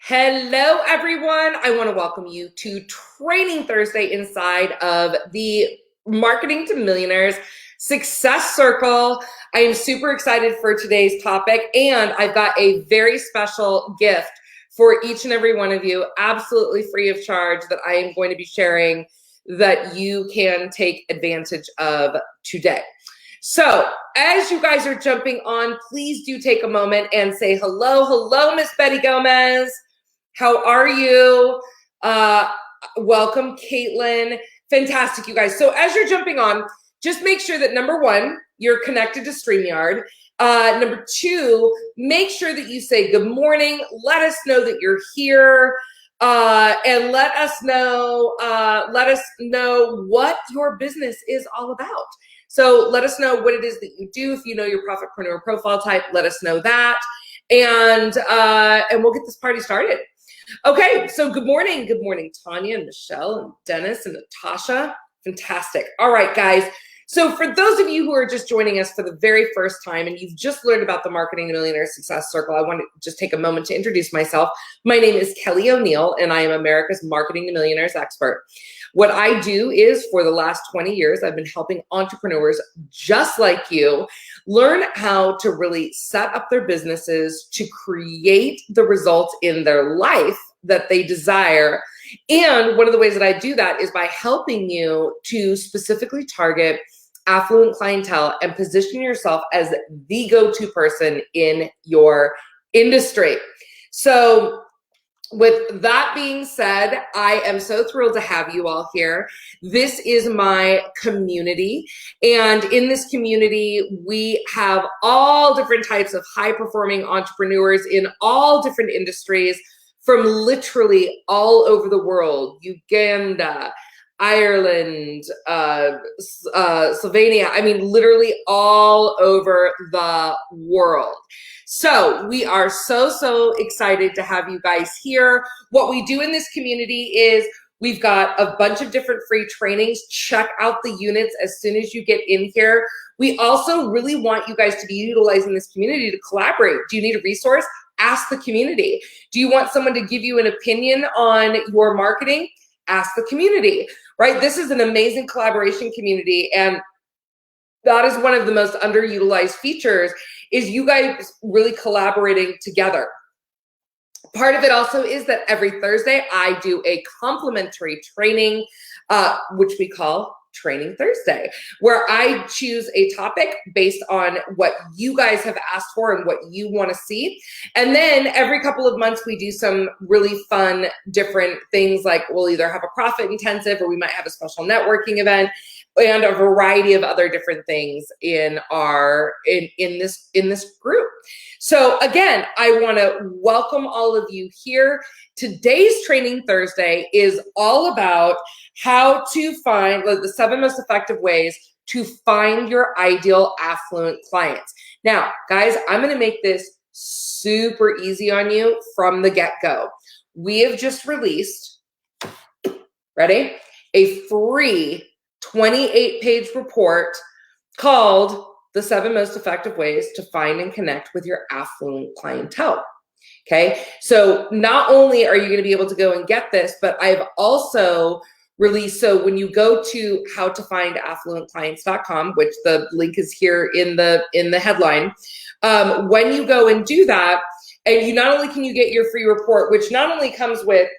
Hello, everyone. I want to welcome you to Training Thursday inside of the Marketing to Millionaires Success Circle. I am super excited for today's topic, and I've got a very special gift for each and every one of you, absolutely free of charge, that I am going to be sharing that you can take advantage of today. So as you guys are jumping on, please do take a moment and say hello. Hello, Miss Betty Gomez. How are you? Welcome, Caitlin. Fantastic, you guys. So as you're jumping on, just make sure that number one, you're connected to StreamYard. Number two, make sure that you say good morning. Let us know that you're here, and let us know what your business is all about. So let us know what it is that you do. If you know your Profitpreneur profile type, let us know that, and we'll get this party started. Okay, so good morning, Tanya and Michelle and Dennis and Natasha. Fantastic. All right, guys. So for those of you who are just joining us for the very first time and you've just learned about the Marketing to Millionaires Success Circle, I want to just take a moment to introduce myself. My name is Kelly O'Neill, and I am America's Marketing to Millionaires expert. What I do is, for the last 20 years, I've been helping entrepreneurs just like you learn how to really set up their businesses to create the results in their life that they desire. And one of the ways that I do that is by helping you to specifically target affluent clientele and position yourself as the go-to person in your industry. So with that being said, I am so thrilled to have you all here. This is my community, and in this community, we have all different types of high-performing entrepreneurs in all different industries from literally all over the world: Uganda, Ireland, Slovenia. I mean, literally all over the world. So we are so excited to have you guys here. What we do in this community is we've got a bunch of different free trainings. Check out the units as soon as you get in here. We also really want you guys to be utilizing this community to collaborate. Do you need a resource? Ask the community. Do you want someone to give you an opinion on your marketing? Ask the community, right? This is an amazing collaboration community, and that is one of the most underutilized features, is you guys really collaborating together. Part of it also is that every Thursday I do a complimentary training, which we call Training Thursday, where I choose a topic based on what you guys have asked for and what you want to see. And then every couple of months we do some really fun different things, like we'll either have a profit intensive, or we might have a special networking event, and a variety of other different things in this group. So again, I want to welcome all of you here. Today's Training Thursday is all about how to find the 7 most effective ways to find your ideal affluent clients. Now, guys, I'm going to make this super easy on you from the get-go. We have just released, ready, a free 28-page report called The 7 Most Effective Ways to Find and Connect with Your Affluent Clientele. Okay, so not only are you going to be able to go and get this, but I've also released, so when you go to howtofindAffluentClients.com, which the link is here in the headline, when you go and do that, and you not only can you get your free report, which not only comes with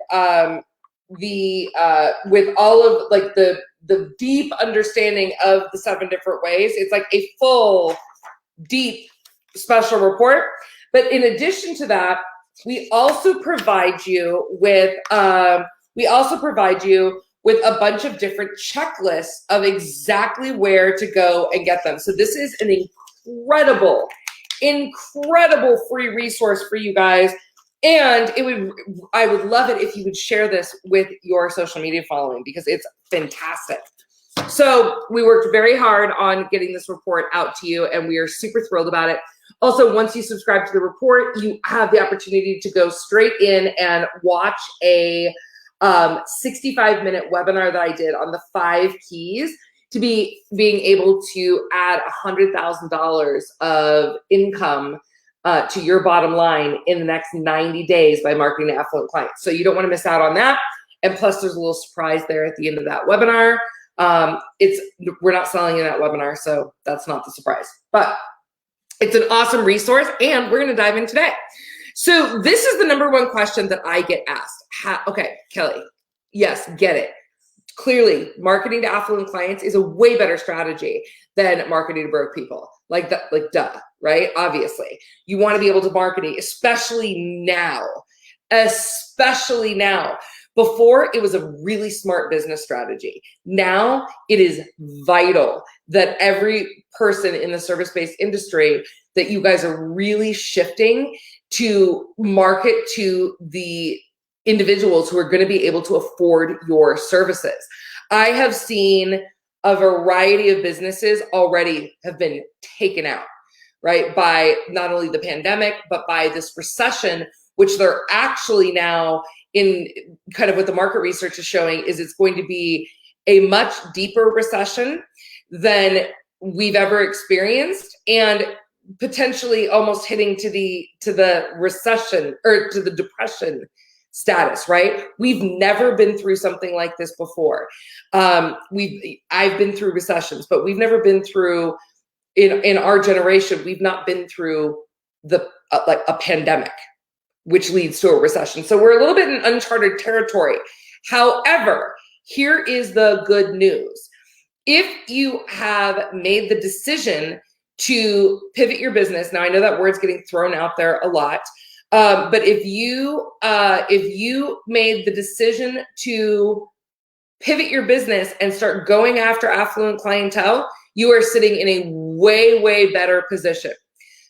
with all of like the deep understanding of the 7 different ways. It's like a full, deep, special report. But in addition to that, we also provide you with a bunch of different checklists of exactly where to go and get them. So this is an incredible free resource for you guys. And I would love it if you would share this with your social media following, because it's fantastic. So we worked very hard on getting this report out to you, and we are super thrilled about it. Also, once you subscribe to the report, you have the opportunity to go straight in and watch a 65-minute webinar that I did on the 5 keys to being able to add $100,000 of income to your bottom line in the next 90 days by marketing to affluent clients. So you don't want to miss out on that. And plus there's a little surprise there at the end of that webinar. We're not selling in that webinar, so that's not the surprise, but it's an awesome resource and we're going to dive in today. So this is the number one question that I get asked. Okay, Kelly, yes, get it. Clearly, marketing to affluent clients is a way better strategy than marketing to broke people. Like duh, right? Obviously, you want to be able to market it, especially now. Before, it was a really smart business strategy. Now, it is vital that every person in the service-based industry, that you guys are really shifting to market to the individuals who are going to be able to afford your services. I have seen a variety of businesses already have been taken out, right, by not only the pandemic, but by this recession, which they're actually now in kind of what the market research is showing is it's going to be a much deeper recession than we've ever experienced, and potentially almost hitting to the recession or to the depression status, right? We've never been through something like this before. I've been through recessions, but we've never been through, in our generation, we've not been through like a pandemic, which leads to a recession. So we're a little bit in uncharted territory. However, here is the good news. If you have made the decision to pivot your business, now I know that word's getting thrown out there a lot, but if you made the decision to pivot your business and start going after affluent clientele, you are sitting in a way, way better position.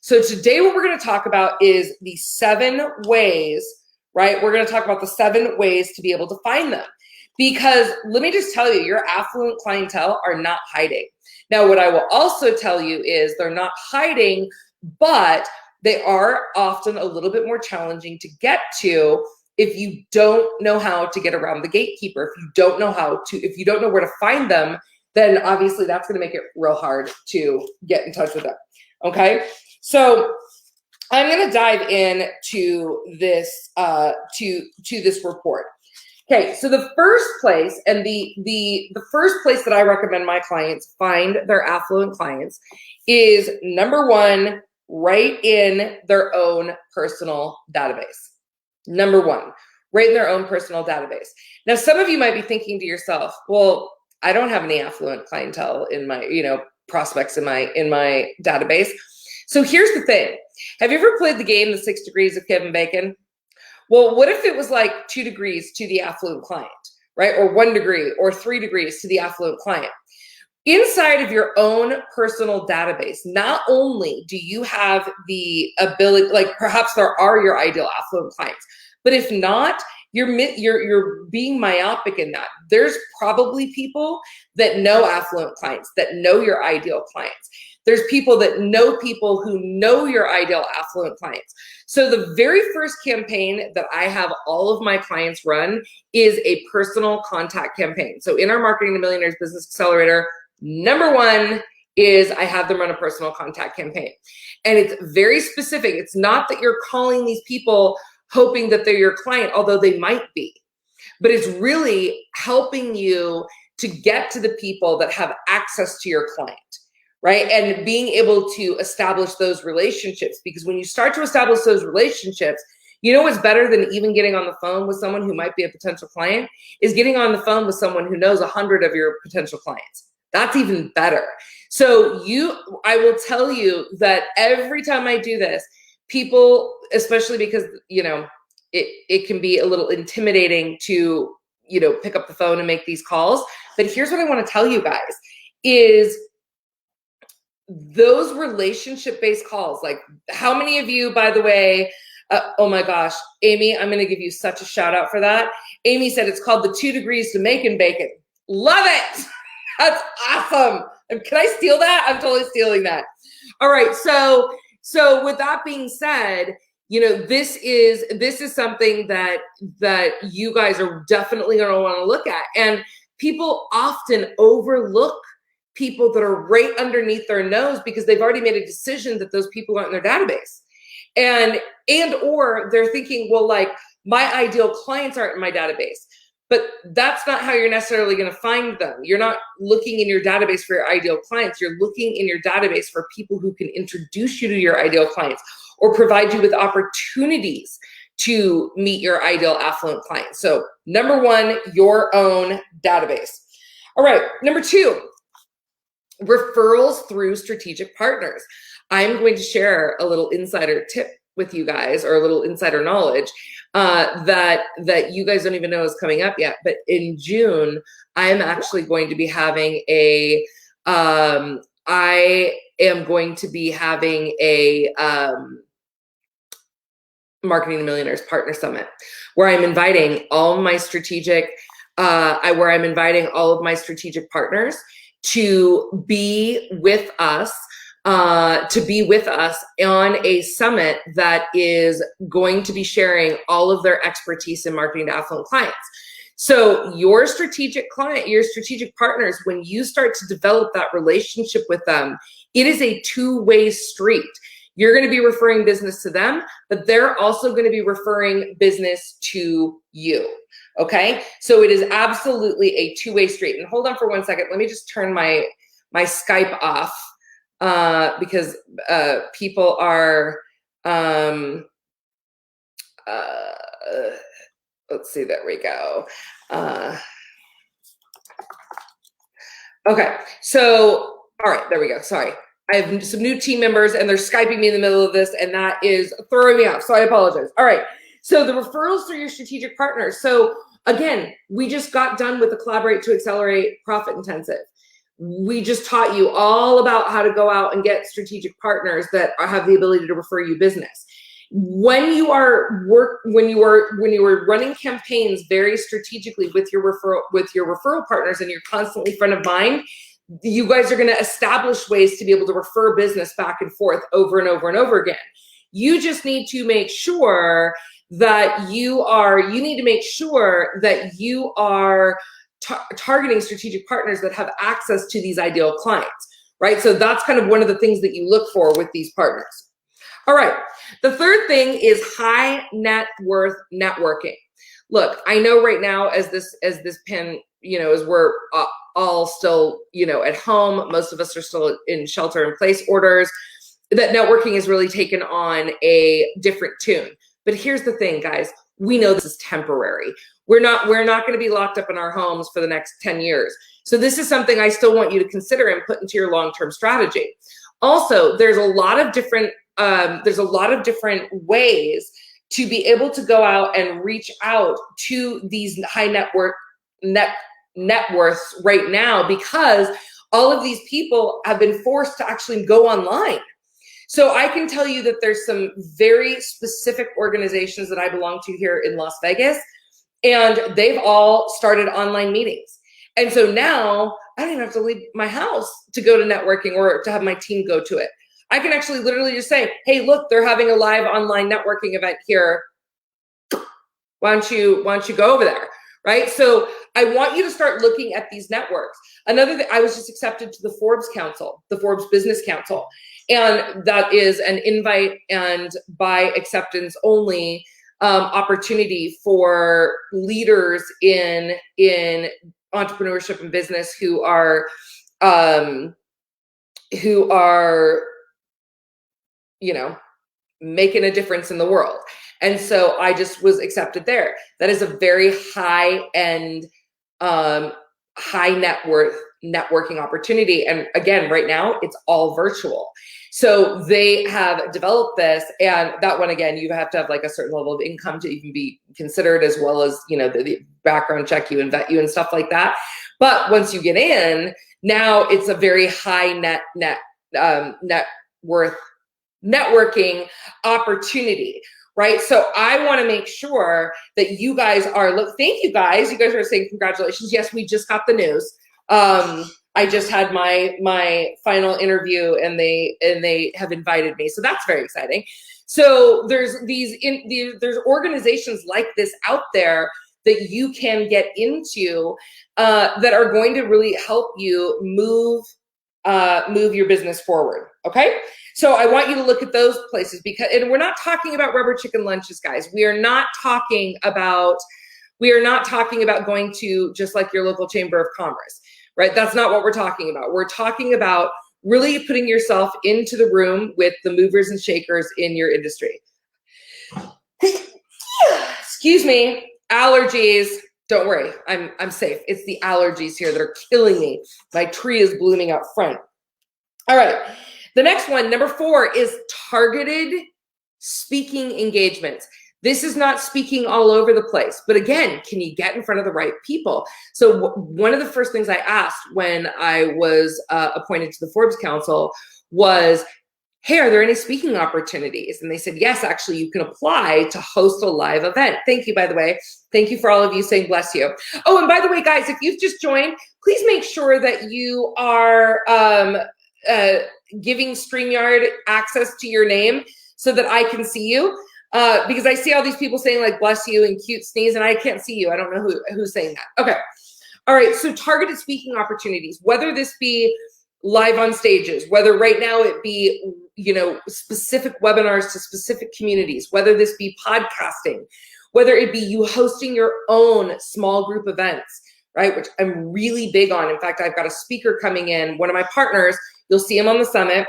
So today what we're going to talk about is the 7 ways, right? We're going to talk about the 7 ways to be able to find them. Because let me just tell you, your affluent clientele are not hiding. Now, what I will also tell you is they're not hiding, but they are often a little bit more challenging to get to if you don't know how to get around the gatekeeper. If you don't know where to find them, then obviously that's going to make it real hard to get in touch with them. Okay, so I'm going to dive in to this this report. Okay, so the first place and the first place that I recommend my clients find their affluent clients is, number 1, right in their own personal database. Number 1, right in their own personal database. Now, some of you might be thinking to yourself, well, I don't have any affluent clientele in my, prospects in my database. So here's the thing. Have you ever played the game, The 6 Degrees of Kevin Bacon? Well, what if it was like 2 degrees to the affluent client, right? Or 1 degree or 3 degrees to the affluent client. Inside of your own personal database, not only do you have the ability, like perhaps there are your ideal affluent clients, but if not, you're being myopic in that. There's probably people that know affluent clients, that know your ideal clients. There's people that know people who know your ideal affluent clients. So the very first campaign that I have all of my clients run is a personal contact campaign. So in our Marketing to Millionaires Business Accelerator, number 1 is I have them run a personal contact campaign. And it's very specific. It's not that you're calling these people hoping that they're your client, although they might be. But it's really helping you to get to the people that have access to your client, right? And being able to establish those relationships. Because when you start to establish those relationships, you know what's better than even getting on the phone with someone who might be a potential client is getting on the phone with someone who knows 100 of your potential clients. That's even better. So I will tell you that every time I do this, people, especially because, it can be a little intimidating to, pick up the phone and make these calls. But here's what I want to tell you guys is those relationship-based calls, like how many of you, by the way, oh my gosh, Amy, I'm going to give you such a shout out for that. Amy said it's called the 2 degrees to making bacon. Love it. That's awesome. Can I steal that? I'm totally stealing that. All right. So with that being said, this is something that you guys are definitely going to want to look at. And people often overlook people that are right underneath their nose because they've already made a decision that those people aren't in their database. or they're thinking, well, like, my ideal clients aren't in my database. But that's not how you're necessarily going to find them. You're not looking in your database for your ideal clients. You're looking in your database for people who can introduce you to your ideal clients or provide you with opportunities to meet your ideal affluent clients. So number one, your own database. All right, number two, referrals through strategic partners. I'm going to share a little insider tip with you guys, or a little insider knowledge that you guys don't even know is coming up yet. But in June, I'm actually going to be having I am going to be having a Marketing to Millionaires Partner Summit, where I'm inviting all of my strategic, where I'm inviting all of my strategic partners to be with us, on a summit that is going to be sharing all of their expertise in marketing to affluent clients. So your strategic client, your strategic partners, when you start to develop that relationship with them, it is a two-way street. You're going to be referring business to them, but they're also going to be referring business to you. Okay, so it is absolutely a two-way street. And hold on for 1 second. Let me just turn my Skype off because people are. Let's see. There we go. Okay, so all right, there we go. Sorry. I have some new team members and they're Skyping me in the middle of this, and that is throwing me off. So I apologize. All right. So the referrals through your strategic partners. So again, we just got done with the Collaborate to Accelerate Profit Intensive. We just taught you all about how to go out and get strategic partners that have the ability to refer you business. When you are running campaigns very strategically with your referral partners, and you're constantly front of mind, you guys are going to establish ways to be able to refer business back and forth over and over and over again. You just need to make sure that you are targeting strategic partners that have access to these ideal clients, right? So that's kind of one of the things that you look for with these partners. All right. The third thing is high net worth networking. Look, I know right now as this pin, as we're all still, at home, most of us are still in shelter in place orders, that networking has really taken on a different tune. But here's the thing, guys, we know this is temporary. We're not going to be locked up in our homes for the next 10 years. So this is something I still want you to consider and put into your long-term strategy. Also, there's a lot of different ways to be able to go out and reach out to these high net worths right now, because all of these people have been forced to actually go online. So I can tell you that there's some very specific organizations that I belong to here in Las Vegas, and they've all started online meetings. And so now I don't even have to leave my house to go to networking or to have my team go to it. I can actually literally just say, hey, look, they're having a live online networking event here. Why don't you go over there? Right? So I want you to start looking at these networks. Another thing, I was just accepted to the Forbes Council, the Forbes Business Council. And that is an invite and by acceptance only opportunity for leaders in entrepreneurship and business who are making a difference in the world. And so I just was accepted there. That is a very high end, high net worth networking opportunity. And again, right now it's all virtual. So they have developed this, and that one, again, you have to have like a certain level of income to even be considered, as well as, the background check you and vet you and stuff like that. But once you get in, now it's a very high net worth networking opportunity, right? So I want to make sure that you guys thank you guys. You guys are saying congratulations. Yes, we just got the news. I just had my final interview, and they have invited me. So that's very exciting. So there's there's organizations like this out there that you can get into that are going to really help you move your business forward. Okay. So I want you to look at those places, because, and we're not talking about rubber chicken lunches, guys. We are not talking about going to just like your local chamber of commerce, right? That's not what we're talking about. We're talking about really putting yourself into the room with the movers and shakers in your industry. Excuse me, allergies. Don't worry, I'm safe. It's the allergies here that are killing me. My tree is blooming out front. All right, the next one, number 4, is targeted speaking engagements. This is not speaking all over the place, but again, can you get in front of the right people? So one of the first things I asked when I was appointed to the Forbes Council was, hey, are there any speaking opportunities? And they said, yes, actually, you can apply to host a live event. Thank you, by the way. Thank you for all of you saying bless you. Oh, and by the way, guys, if you've just joined, please make sure that you are giving StreamYard access to your name so that I can see you. Because I see all these people saying like bless you and cute sneeze, and I can't see you. I don't know who's saying that. Okay. All right. So targeted speaking opportunities, whether this be live on stages, whether right now it be, specific webinars to specific communities, whether this be podcasting, whether it be you hosting your own small group events, right? Which I'm really big on. In fact, I've got a speaker coming in, one of my partners, you'll see him on the summit.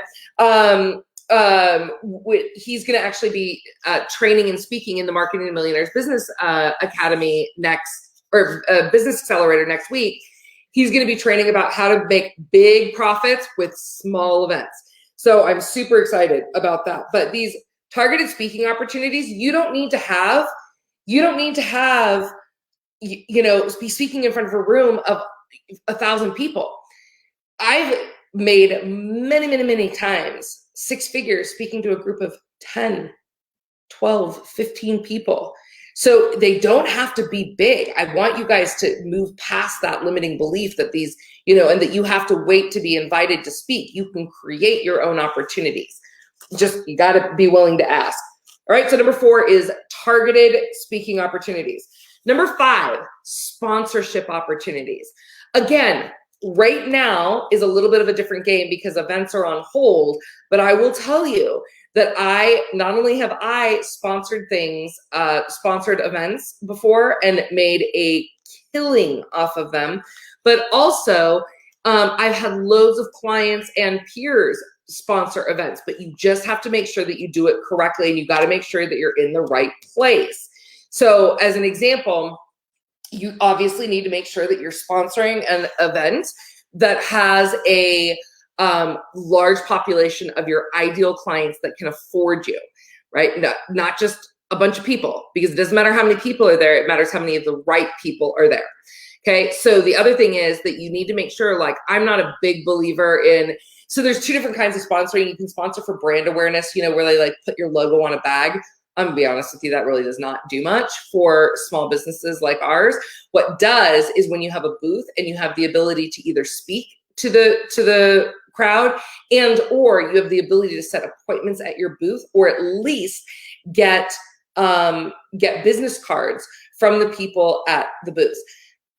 He's going to actually be training and speaking in the Marketing to Millionaires Business Academy Business Accelerator next week. He's going to be training about how to make big profits with small events. So I'm super excited about that. But these targeted speaking opportunities, you don't need to have, be speaking in front of a room of 1,000 people. I've made many, many, many times 6 figures speaking to a group of 10, 12, 15 people. So they don't have to be big. I want you guys to move past that limiting belief that these, and that you have to wait to be invited to speak. You can create your own opportunities. Just, you got to be willing to ask. All right. So number 4 is targeted speaking opportunities. Number 5, sponsorship opportunities. Again, right now is a little bit of a different game because events are on hold, but I will tell you that not only have I sponsored events before and made a killing off of them, but also I've had loads of clients and peers sponsor events, but you just have to make sure that you do it correctly, and you got to make sure that you're in the right place. So as an example, you obviously need to make sure that you're sponsoring an event that has a large population of your ideal clients that can afford you, right? Not just a bunch of people, because it doesn't matter how many people are there. It matters how many of the right people are there. Okay. So the other thing is that you need to make sure, like, I'm not a big believer in, so there's 2 different kinds of sponsoring. You can sponsor for brand awareness, where they like put your logo on a bag. I'm gonna be honest with you, that really does not do much for small businesses like ours. What does is when you have a booth and you have the ability to either speak to the crowd, and or you have the ability to set appointments at your booth, or at least get business cards from the people at the booth,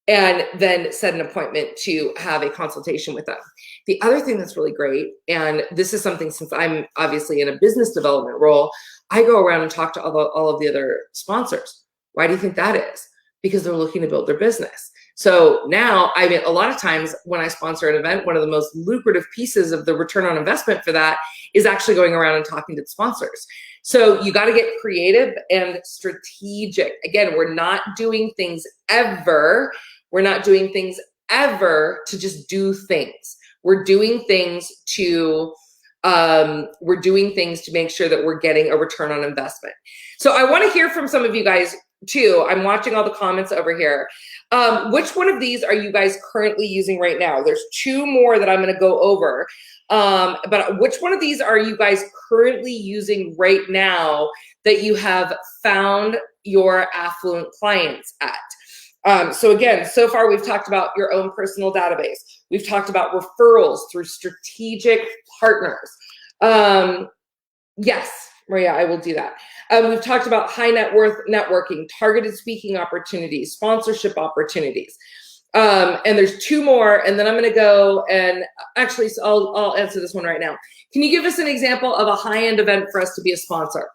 and then set an appointment to have a consultation with them. The other thing that's really great, and this is something, since I'm obviously in a business development role, I go around and talk to all of the other sponsors. Why do you think that is? Because they're looking to build their business. So now, a lot of times when I sponsor an event, one of the most lucrative pieces of the return on investment for that is actually going around and talking to the sponsors. So you got to get creative and strategic. Again, we're not doing things ever. We're not doing things ever to just do things. We're doing things to make sure that we're getting a return on investment. So I want to hear from some of you guys too. I'm watching all the comments over here. Which one of these are you guys currently using right now? There's 2 more that I'm going to go over. But which one of these are you guys currently using right now that you have found your affluent clients at? So again, so far we've talked about your own personal database. We've talked about referrals through strategic partners. Yes, Maria, I will do that. We've talked about high net worth networking, targeted speaking opportunities, sponsorship opportunities. And there's two more, and then I'm going to go and actually, so I'll answer this one right now. Can you give us an example of a high-end event for us to be a sponsor?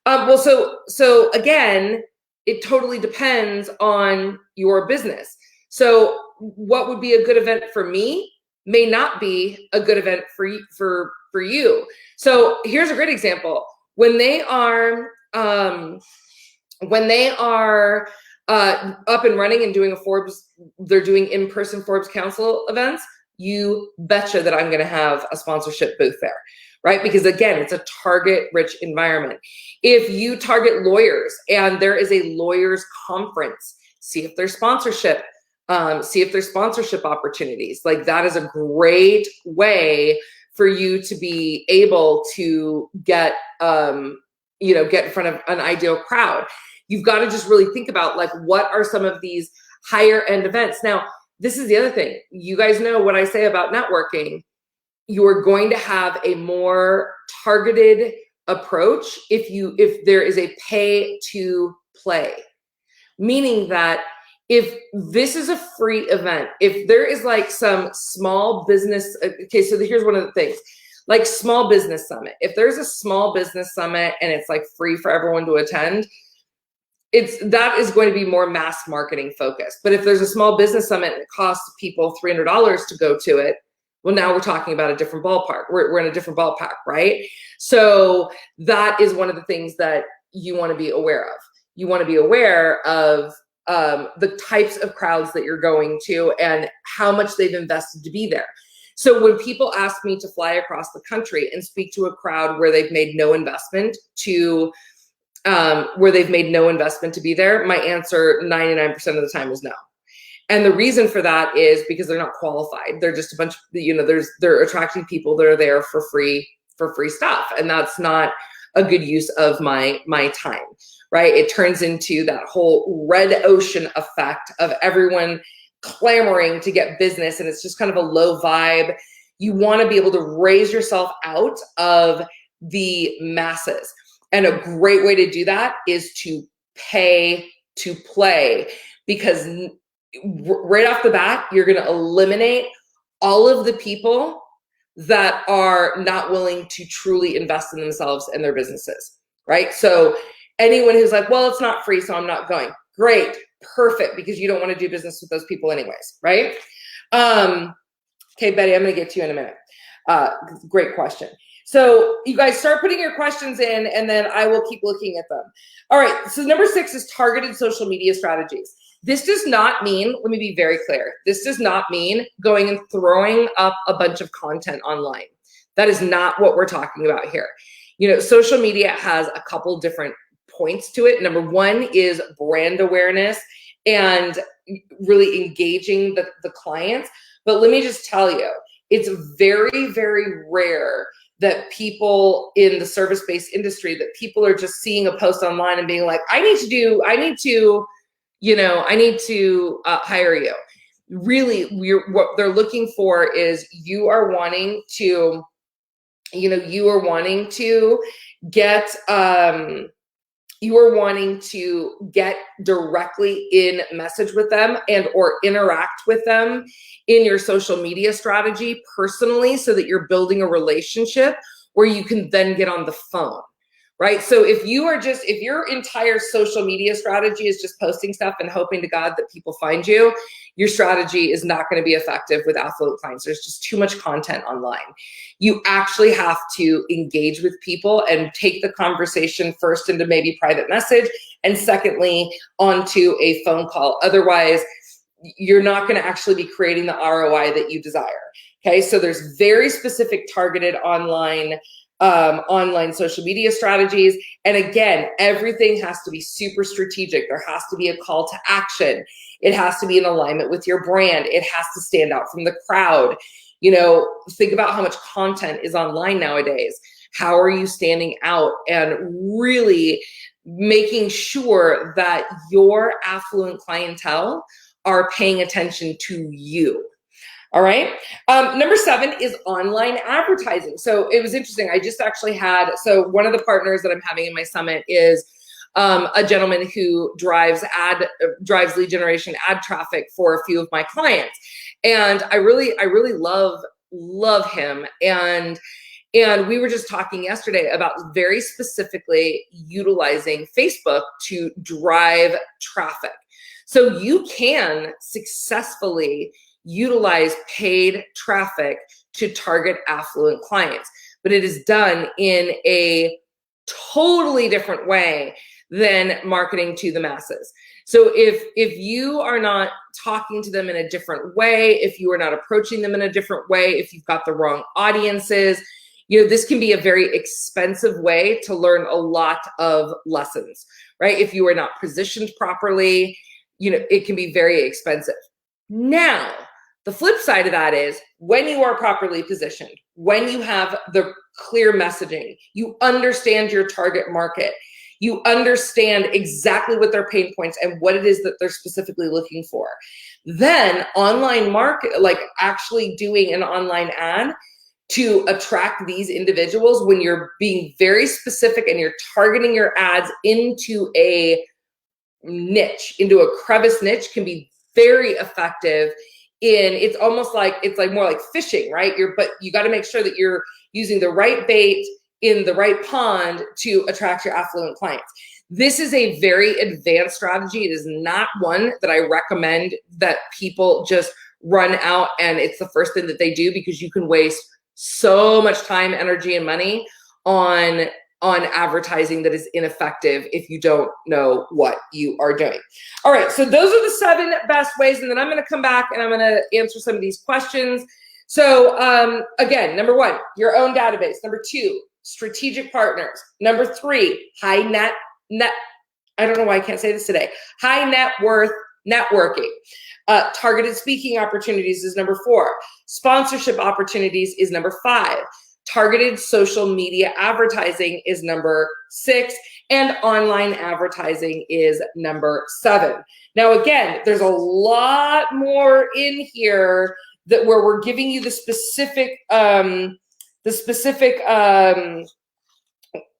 Well, so again, it totally depends on your business. So what would be a good event for me may not be a good event for you. So here's a great example. When they are up and running and doing they're doing in-person Forbes Council events, you betcha that I'm going to have a sponsorship booth there, right? Because again, it's a target-rich environment. If you target lawyers and there is a lawyers conference, see if there's sponsorship opportunities. Like, that is a great way for you to be able to get in front of an ideal crowd. You've got to just really think about, like, what are some of these higher end events. Now, this is the other thing. You guys know what I say about networking. You're going to have a more targeted approach if there is a pay to play, meaning that if this is a free event, if there is like some small business, okay, so here's one of the things, like small business summit. If there's a small business summit and it's like free for everyone to attend, that is going to be more mass marketing focused. But if there's a small business summit and it costs people $300 to go to it, well, now we're talking about a different ballpark. We're in a different ballpark, right? So that is one of the things that you want to be aware of. You want to be aware of the types of crowds that you're going to and how much they've invested to be there. So when people ask me to fly across the country and speak to a crowd where they've made no investment to be there, my answer 99% of the time is no. And the reason for that is because they're not qualified. They're just a bunch of, they're attracting people that are there for free stuff. And that's not a good use of my time, right? It turns into that whole red ocean effect of everyone clamoring to get business. And it's just kind of a low vibe. You want to be able to raise yourself out of the masses. And a great way to do that is to pay to play, because right off the bat, you're going to eliminate all of the people that are not willing to truly invest in themselves and their businesses, right? So anyone who's like, well, it's not free, so I'm not going. Great, perfect, because you don't want to do business with those people anyways, right? Okay, Betty, I'm going to get to you in a minute. Great question. So you guys start putting your questions in, and then I will keep looking at them. All right, so number 6 is targeted social media strategies. This does not mean, let me be very clear, this does not mean going and throwing up a bunch of content online. That is not what we're talking about here. Social media has a couple different points to it. Number 1 is brand awareness and really engaging the clients. But let me just tell you, it's very, very rare that people in the service-based industry, that people are just seeing a post online and being like, I need to hire you. Really, what they're looking for is you are wanting to get directly in message with them and or interact with them in your social media strategy personally, so that you're building a relationship where you can then get on the phone. Right? So if your entire social media strategy is just posting stuff and hoping to God that people find you, your strategy is not going to be effective with affluent clients. There's just too much content online. You actually have to engage with people and take the conversation first into maybe private message, and secondly, onto a phone call. Otherwise, you're not going to actually be creating the ROI that you desire. Okay, so there's very specific targeted online social media strategies. And again, everything has to be super strategic. There has to be a call to action. It has to be in alignment with your brand. It has to stand out from the crowd. Think about how much content is online nowadays. How are you standing out and really making sure that your affluent clientele are paying attention to you? All right. Number 7 is online advertising. So it was interesting. I just actually had, so one of the partners that I'm having in my summit is a gentleman who drives lead generation ad traffic for a few of my clients. And I really love him. And we were just talking yesterday about very specifically utilizing Facebook to drive traffic. So you can successfully utilize paid traffic to target affluent clients, but it is done in a totally different way than marketing to the masses. So if you are not talking to them in a different way, if you are not approaching them in a different way, if you've got the wrong audiences, this can be a very expensive way to learn a lot of lessons, right? If you are not positioned properly, it can be very expensive. Now, the flip side of that is when you are properly positioned, when you have the clear messaging, you understand your target market, you understand exactly what their pain points and what it is that they're specifically looking for. Then online market, like actually doing an online ad to attract these individuals, when you're being very specific and you're targeting your ads into a niche, into a crevice niche, can be very effective. It's more like fishing, right? But you got to make sure that you're using the right bait in the right pond to attract your affluent clients. This is a very advanced strategy. It is not one that I recommend that people just run out and it's the first thing that they do, because you can waste so much time, energy, and money on advertising that is ineffective if you don't know what you are doing. All right, so those are the 7 best ways, and then I'm going to come back and I'm going to answer some of these questions. So again, number 1, your own database. Number 2, strategic partners. Number 3, high net. I don't know why I can't say this today. High net worth networking. Targeted speaking opportunities is number 4. Sponsorship opportunities is number 5. Targeted social media advertising is number 6. And online advertising is number 7. Now, again, there's a lot more in here where we're giving you the specific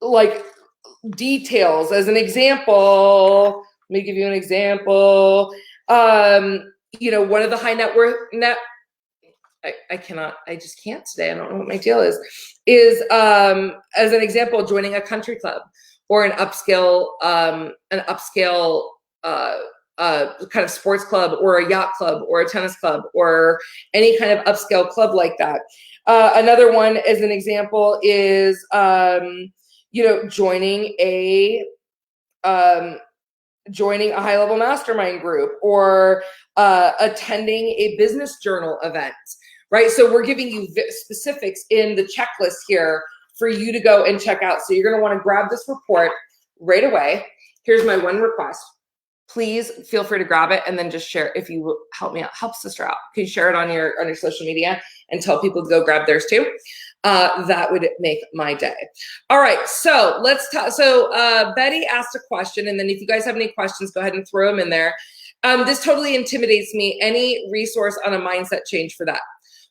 like details. As an example, let me give you an example. One of the high net worth I just can't today. I don't know what my deal is as an example, joining a country club or an upscale kind of sports club or a yacht club or a tennis club or any kind of upscale club like that. Another one as an example is, joining a high-level mastermind group or attending a business journal event, right? So we're giving you specifics in the checklist here for you to go and check out. So you're going to want to grab this report right away. Here's my one request. Please feel free to grab it and then just share. If you will help me out, help sister out. Can you share it on your social media and tell people to go grab theirs too? That would make my day. All right, so let's talk. So Betty asked a question, and then if you guys have any questions, go ahead and throw them in there. This totally intimidates me. Any resource on a mindset change for that?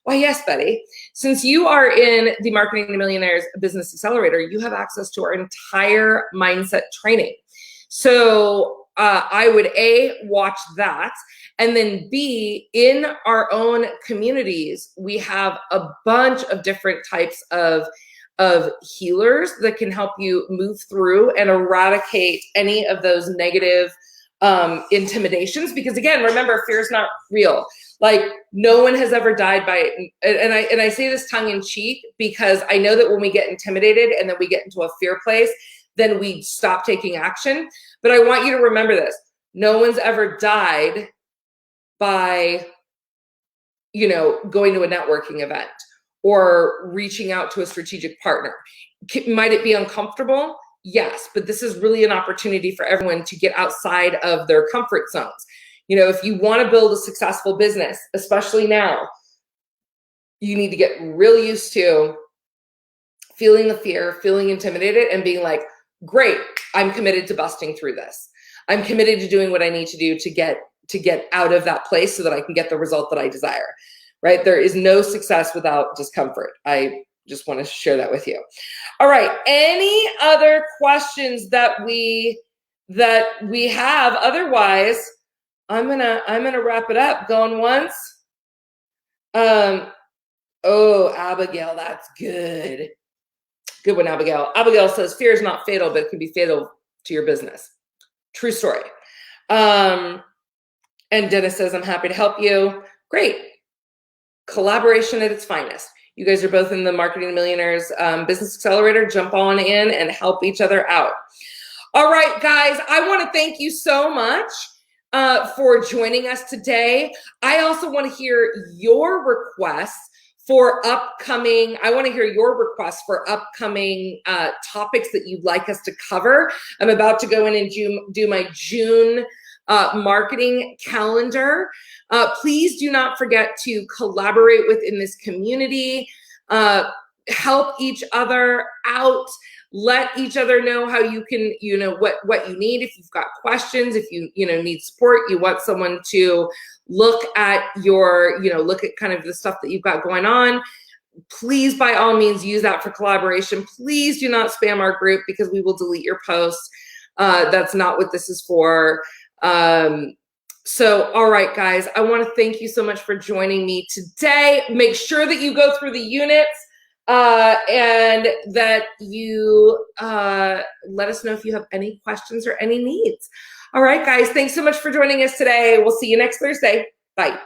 Why, yes, Betty. Since you are in the Marketing to Millionaires Business Accelerator, you have access to our entire mindset training. So I would A, watch that, and then B, in our own communities, we have a bunch of different types of healers that can help you move through and eradicate any of those negative intimidations. Because again, remember, fear is not real. Like, no one has ever died by it. And I say this tongue in cheek because I know that when we get intimidated and then we get into a fear place, then we stop taking action. But I want you to remember this. No one's ever died by, going to a networking event or reaching out to a strategic partner. Might it be uncomfortable? Yes, but this is really an opportunity for everyone to get outside of their comfort zones. If you want to build a successful business, especially now, you need to get really used to feeling the fear, feeling intimidated, and being like, great, I'm committed to busting through this. I'm committed to doing what I need to do to get out of that place so that I can get the result that I desire, right? There is no success without discomfort. I just want to share that with you. All right, any other questions that we that we have. Otherwise, I'm gonna wrap it up. Going once. Oh, Abigail, that's good. Good one, Abigail. Abigail says, fear is not fatal, but it can be fatal to your business. True story. And Dennis says, I'm happy to help you. Great. Collaboration at its finest. You guys are both in the Marketing to Millionaires Business Accelerator. Jump on in and help each other out. All right, guys, I want to thank you so much for joining us today. I also want to hear your requests for upcoming, topics that you'd like us to cover. I'm about to go in and do my June marketing calendar. Please do not forget to collaborate within this community, help each other out, let each other know how you can, what you need. If you've got questions, if you need support, you want someone to look at look at kind of the stuff that you've got going on, please, by all means, use that for collaboration. Please do not spam our group because we will delete your posts. That's not what this is for. So, all right, guys, I want to thank you so much for joining me today. Make sure that you go through the units and that you let us know if you have any questions or any needs. All right, guys, thanks so much for joining us today. We'll see you next Thursday. Bye.